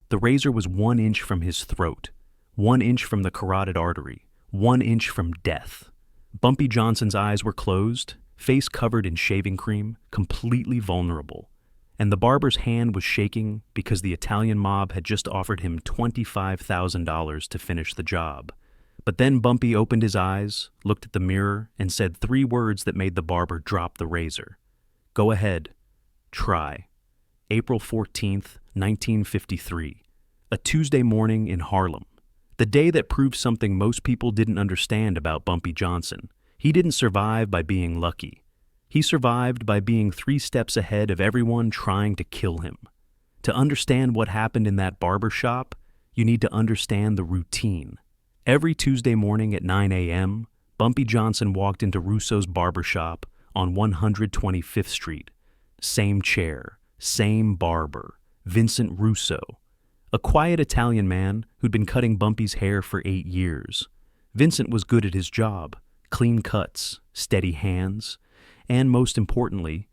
The razor was 1 inch from his throat, 1 inch from the carotid artery, 1 inch from death. Bumpy Johnson's eyes were closed, face covered in shaving cream, completely vulnerable. And the barber's hand was shaking because the Italian mob had just offered him $25,000 to finish the job. But then Bumpy opened his eyes, looked at the mirror, and said 3 words that made the barber drop the razor. Go ahead. Try. April 14th, 1953. A Tuesday morning in Harlem. The day that proved something most people didn't understand about Bumpy Johnson. He didn't survive by being lucky. He survived by being 3 steps ahead of everyone trying to kill him. To understand what happened in that barber shop, you need to understand the routine. Every Tuesday morning at 9 a.m., Bumpy Johnson walked into Russo's barber shop on 125th Street. Same chair, same barber, Vincent Russo. A quiet Italian man who'd been cutting Bumpy's hair for 8 years. Vincent was good at his job, clean cuts, steady hands, and most importantly,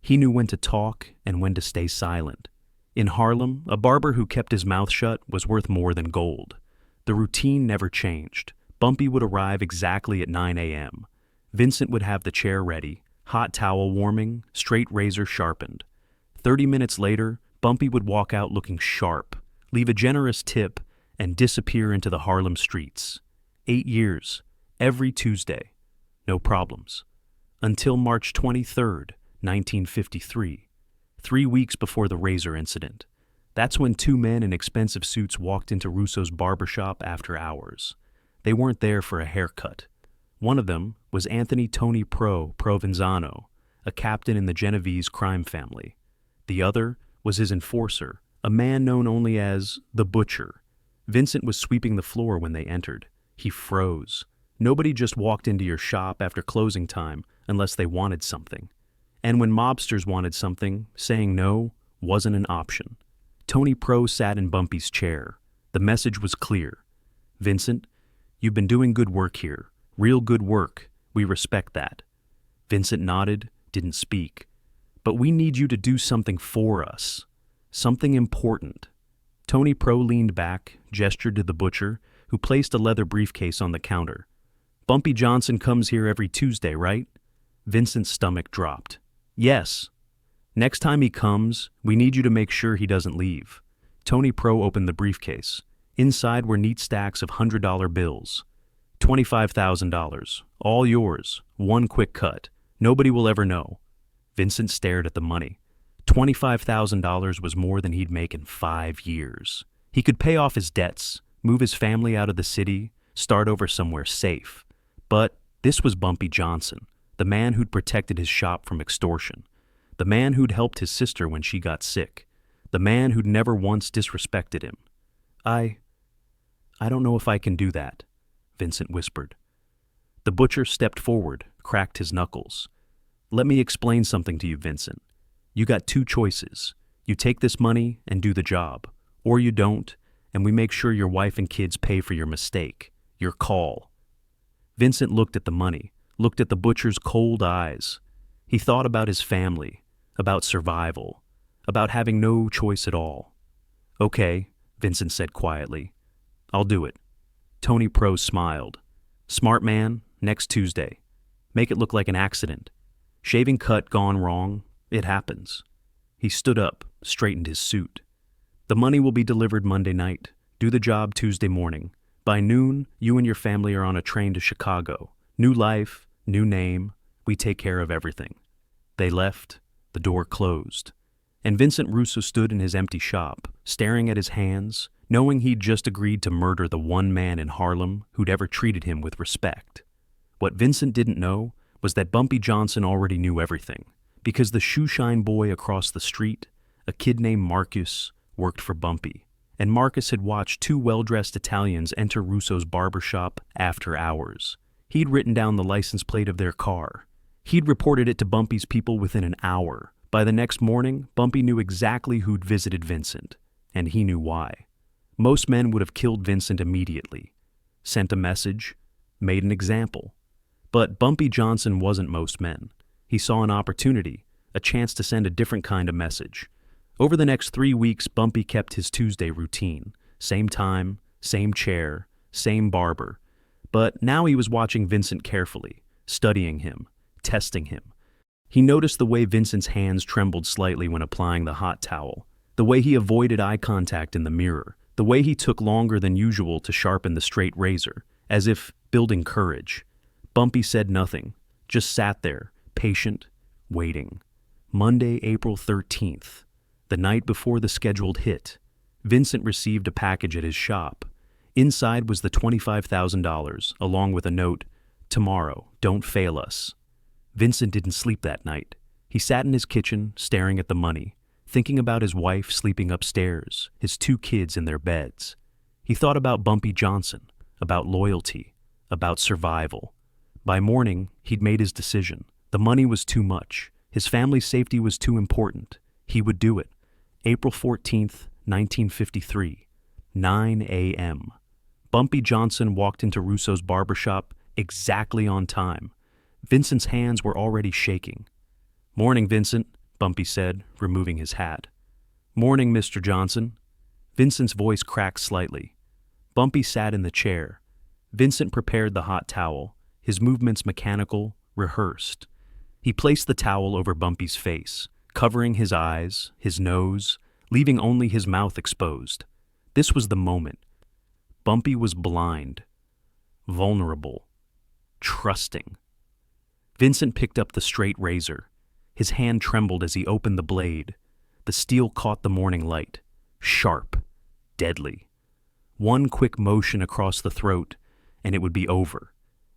he knew when to talk and when to stay silent. In Harlem, a barber who kept his mouth shut was worth more than gold. The routine never changed. Bumpy would arrive exactly at 9 a.m. Vincent would have the chair ready, hot towel warming, straight razor sharpened. 30 minutes later, Bumpy would walk out looking sharp, leave a generous tip, and disappear into the Harlem streets. 8 years, every Tuesday. No problems. Until March 23rd, 1953, 3 weeks before the razor incident. That's when 2 men in expensive suits walked into Russo's barbershop after hours. They weren't there for a haircut. One of them was Anthony Tony Provenzano, a captain in the Genovese crime family. The other was his enforcer, a man known only as the Butcher. Vincent was sweeping the floor when they entered. He froze. Nobody just walked into your shop after closing time unless they wanted something. And when mobsters wanted something, saying no wasn't an option. Tony Pro sat in Bumpy's chair. The message was clear. Vincent, you've been doing good work here. Real good work. We respect that. Vincent nodded, didn't speak. But we need you to do something for us. Something important. Tony Pro leaned back, gestured to the Butcher, who placed a leather briefcase on the counter. Bumpy Johnson comes here every Tuesday, right? Vincent's stomach dropped. Yes. Next time he comes, we need you to make sure he doesn't leave. Tony Pro opened the briefcase. Inside were neat stacks of $100 bills. $25,000. All yours. One quick cut. Nobody will ever know. Vincent stared at the money. $25,000 was more than he'd make in 5 years. He could pay off his debts, move his family out of the city, start over somewhere safe. But this was Bumpy Johnson, the man who'd protected his shop from extortion, the man who'd helped his sister when she got sick, the man who'd never once disrespected him. I don't know if I can do that, Vincent whispered. The Butcher stepped forward, cracked his knuckles. Let me explain something to you, Vincent. You got 2 choices. You take this money and do the job, or you don't, and we make sure your wife and kids pay for your mistake, your call. Vincent looked at the money, looked at the Butcher's cold eyes. He thought about his family, about survival, about having no choice at all. Okay, Vincent said quietly. I'll do it. Tony Pro smiled. Smart man, next Tuesday. Make it look like an accident. Shaving cut gone wrong. It happens. He stood up, straightened his suit. The money will be delivered Monday night. Do the job Tuesday morning. By noon, you and your family are on a train to Chicago. New life, new name. We take care of everything. They left. The door closed. And Vincent Russo stood in his empty shop, staring at his hands, knowing he'd just agreed to murder the one man in Harlem who'd ever treated him with respect. What Vincent didn't know was that Bumpy Johnson already knew everything, because the shoeshine boy across the street, a kid named Marcus, worked for Bumpy. And Marcus had watched 2 well-dressed Italians enter Russo's barbershop after hours. He'd written down the license plate of their car. He'd reported it to Bumpy's people within an hour. By the next morning, Bumpy knew exactly who'd visited Vincent, and he knew why. Most men would have killed Vincent immediately, sent a message, made an example. But Bumpy Johnson wasn't most men. He saw an opportunity, a chance to send a different kind of message. Over the next 3 weeks, Bumpy kept his Tuesday routine. Same time, same chair, same barber. But now he was watching Vincent carefully, studying him, testing him. He noticed the way Vincent's hands trembled slightly when applying the hot towel, the way he avoided eye contact in the mirror, the way he took longer than usual to sharpen the straight razor, as if building courage. Bumpy said nothing, just sat there, patient, waiting. Monday, April 13th, the night before the scheduled hit, Vincent received a package at his shop. Inside was the $25,000, along with a note, "Tomorrow, don't fail us." Vincent didn't sleep that night. He sat in his kitchen, staring at the money, thinking about his wife sleeping upstairs, his 2 kids in their beds. He thought about Bumpy Johnson, about loyalty, about survival. By morning, he'd made his decision. The money was too much. His family's safety was too important. He would do it. April 14th, 1953, 9 a.m. Bumpy Johnson walked into Russo's barbershop exactly on time. Vincent's hands were already shaking. "Morning, Vincent," Bumpy said, removing his hat. "Morning, Mr. Johnson." Vincent's voice cracked slightly. Bumpy sat in the chair. Vincent prepared the hot towel, his movements mechanical, rehearsed. He placed the towel over Bumpy's face, covering his eyes, his nose, leaving only his mouth exposed. This was the moment. Bumpy was blind, vulnerable, trusting. Vincent picked up the straight razor. His hand trembled as he opened the blade. The steel caught the morning light. Sharp, deadly. One quick motion across the throat, and it would be over.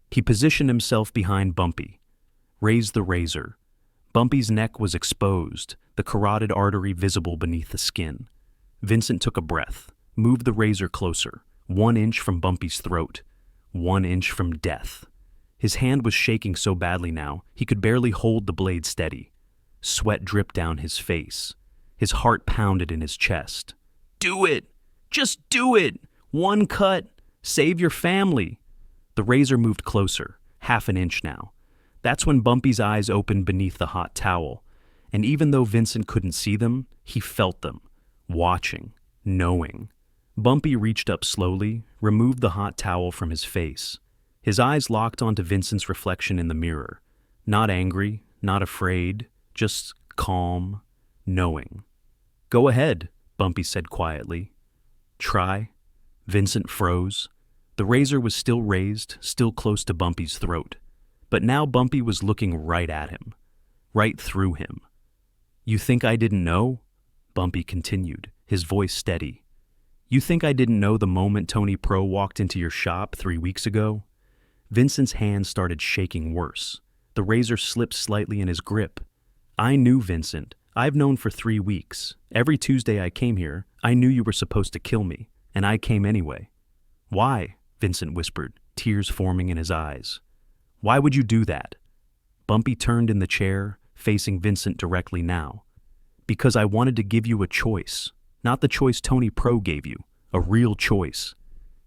He positioned himself behind Bumpy, raised the razor. Bumpy's neck was exposed, the carotid artery visible beneath the skin. Vincent took a breath, moved the razor closer, 1 inch from Bumpy's throat, 1 inch from death. His hand was shaking so badly now, he could barely hold the blade steady. Sweat dripped down his face. His heart pounded in his chest. "Do it! Just do it! 1 cut! Save your family!" The razor moved closer, 1/2 inch now. That's when Bumpy's eyes opened beneath the hot towel. And even though Vincent couldn't see them, he felt them, watching, knowing. Bumpy reached up slowly, removed the hot towel from his face. His eyes locked onto Vincent's reflection in the mirror. Not angry, not afraid, just calm, knowing. "Go ahead," Bumpy said quietly. "Try." Vincent froze. The razor was still raised, still close to Bumpy's throat. But now Bumpy was looking right at him, right through him. "You think I didn't know?" Bumpy continued, his voice steady. "You think I didn't know the moment Tony Pro walked into your shop 3 weeks ago?" Vincent's hand started shaking worse. The razor slipped slightly in his grip. "I knew, Vincent. I've known for 3 weeks. Every Tuesday I came here, I knew you were supposed to kill me, and I came anyway." "Why?" Vincent whispered, tears forming in his eyes. "Why would you do that?" Bumpy turned in the chair, facing Vincent directly now. "Because I wanted to give you a choice. Not the choice Tony Pro gave you. A real choice."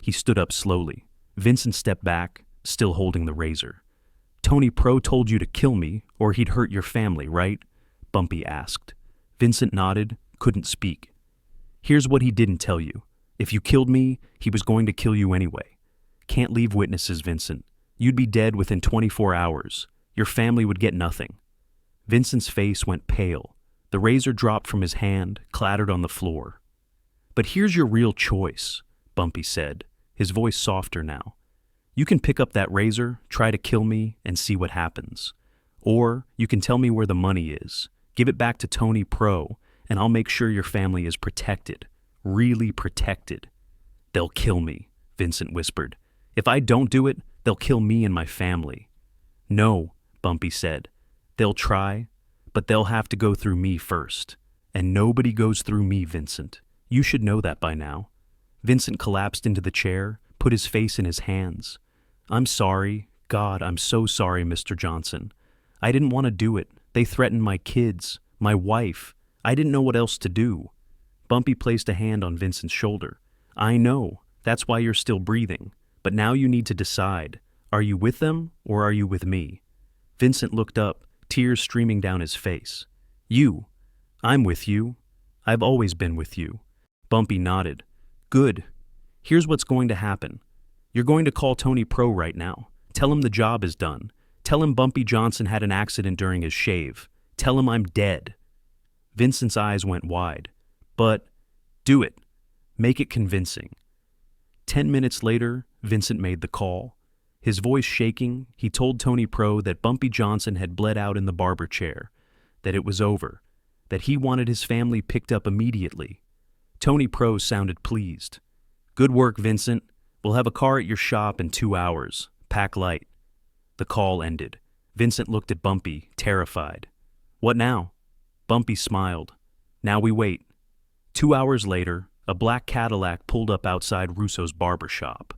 He stood up slowly. Vincent stepped back, still holding the razor. "Tony Pro told you to kill me, or he'd hurt your family, right?" Bumpy asked. Vincent nodded, couldn't speak. "Here's what he didn't tell you. If you killed me, he was going to kill you anyway. Can't leave witnesses, Vincent. You'd be dead within 24 hours. Your family would get nothing." Vincent's face went pale. The razor dropped from his hand, clattered on the floor. "But here's your real choice," Bumpy said, his voice softer now. "You can pick up that razor, try to kill me, and see what happens. Or you can tell me where the money is, give it back to Tony Pro, and I'll make sure your family is protected, really protected." "They'll kill me," Vincent whispered. "If I don't do it, they'll kill me and my family." "No," Bumpy said. "They'll try, but they'll have to go through me first. And nobody goes through me, Vincent. You should know that by now." Vincent collapsed into the chair, put his face in his hands. "I'm sorry. God, I'm so sorry, Mr. Johnson. I didn't want to do it. They threatened my kids, my wife. I didn't know what else to do." Bumpy placed a hand on Vincent's shoulder. "I know. That's why you're still breathing. But now you need to decide. Are you with them or are you with me?" Vincent looked up, tears streaming down his face. "You. I'm with you. I've always been with you. Bumpy nodded. Good. Here's what's going to happen. You're going to call Tony Pro right now. Tell him the job is done. Tell him Bumpy Johnson had an accident during his shave. Tell him I'm dead. Vincent's eyes went wide. But do it. Make it convincing. 10 minutes later, Vincent made the call. His voice shaking, he told Tony Pro that Bumpy Johnson had bled out in the barber chair, that it was over, that he wanted his family picked up immediately. Tony Pro sounded pleased. Good work, Vincent. We'll have a car at your shop in 2 hours. Pack light. The call ended. Vincent looked at Bumpy, terrified. What now? Bumpy smiled. Now we wait. 2 hours later, a black Cadillac pulled up outside Russo's barber shop.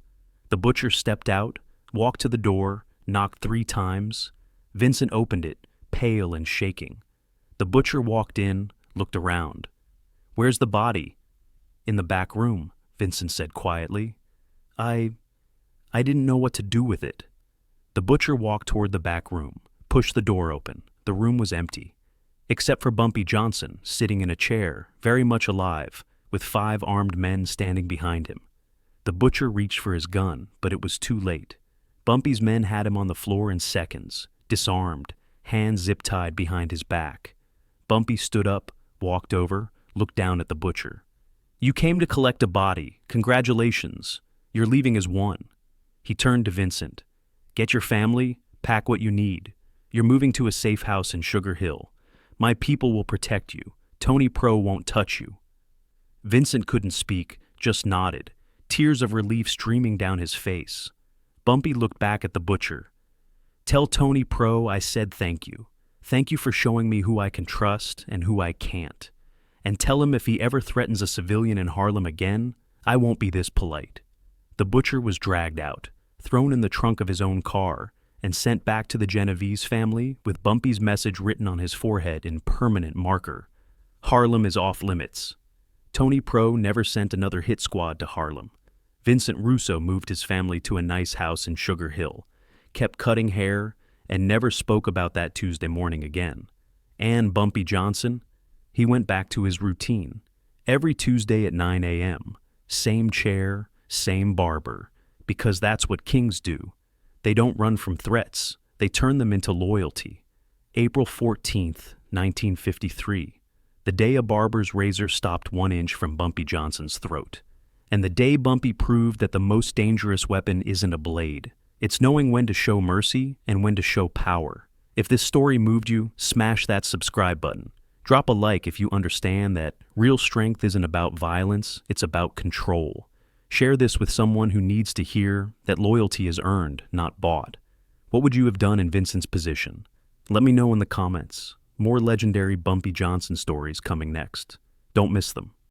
The butcher stepped out, walked to the door, knocked 3 times. Vincent opened it, pale and shaking. The butcher walked in, looked around. Where's the body? In the back room, Vincent said quietly. I didn't know what to do with it. The butcher walked toward the back room, pushed the door open. The room was empty, except for Bumpy Johnson, sitting in a chair, very much alive, with 5 armed men standing behind him. The butcher reached for his gun, but it was too late. Bumpy's men had him on the floor in seconds, disarmed, hands zip-tied behind his back. Bumpy stood up, walked over, looked down at the butcher. You came to collect a body. Congratulations. You're leaving as one. He turned to Vincent. Get your family, pack what you need. You're moving to a safe house in Sugar Hill. My people will protect you. Tony Pro won't touch you. Vincent couldn't speak, just nodded, tears of relief streaming down his face. Bumpy looked back at the butcher. Tell Tony Pro I said thank you. Thank you for showing me who I can trust and who I can't. And tell him if he ever threatens a civilian in Harlem again, I won't be this polite. The butcher was dragged out, thrown in the trunk of his own car, and sent back to the Genovese family with Bumpy's message written on his forehead in permanent marker. Harlem is off limits. Tony Pro never sent another hit squad to Harlem. Vincent Russo moved his family to a nice house in Sugar Hill, kept cutting hair, and never spoke about that Tuesday morning again. And Bumpy Johnson? He went back to his routine. Every Tuesday at 9 a.m., same chair, same barber, because that's what kings do. They don't run from threats. They turn them into loyalty. April 14th, 1953. The day a barber's razor stopped 1 inch from Bumpy Johnson's throat. And the day Bumpy proved that the most dangerous weapon isn't a blade. It's knowing when to show mercy and when to show power. If this story moved you, smash that subscribe button. Drop a like if you understand that real strength isn't about violence, it's about control. Share this with someone who needs to hear that loyalty is earned, not bought. What would you have done in Vincent's position? Let me know in the comments. More legendary Bumpy Johnson stories coming next. Don't miss them.